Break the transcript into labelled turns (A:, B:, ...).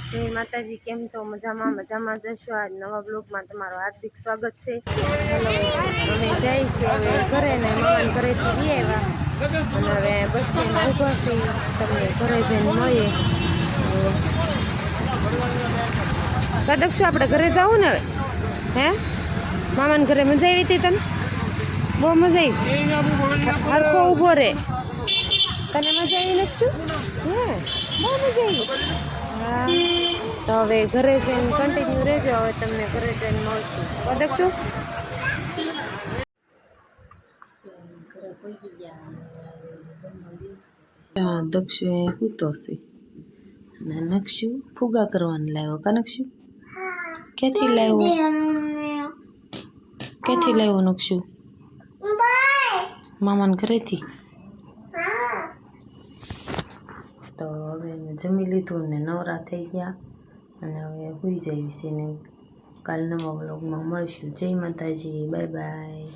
A: જય માતાજી, કેમ છો? મજામાં મજામાં જશો? આજ નવા બ્લોગમાં તમારું હાર્દિક સ્વાગત છે. હલો, અમે જઈશું હવે ઘરે ને મામાના ઘરેથી જઈ આવ્યા અને હવે બસ સ્ટેન્ડ ઊભા છીએ. તમને ઘરે જઈને મળીએ. કદક શું આપણે ઘરે જવું ને હવે? હે મામાના ઘરે મજા આવી હતી તને? બહુ મજા આવી. હરખો ઊભો રે. તને મજા આવી નથી શું? હે બહુ મજા આવી. હા, તો હવે ઘરે જઈને કન્ટિન્યુ રહેજો. હવે તમને ઘરે જઈને મળશું. કદક શું ઘરે પહોંચી ગયા. દક્ષુ સૂતો છે અને નક્ષુ ફુગા કરવાનું લાવ્યો. કા નક્ષુ? ક્યાંથી લાવ્યો? ક્યાંથી લાવ્યો નક્ષુ? મામાના ઘરેથી. તો હવે જમી લીધું ને નવરા થઈ ગયા અને હવે સૂઈ જઈએ છીએ ને કાલ નવા વ્લોગમાં મળીશું. જય માતાજી, બાય બાય.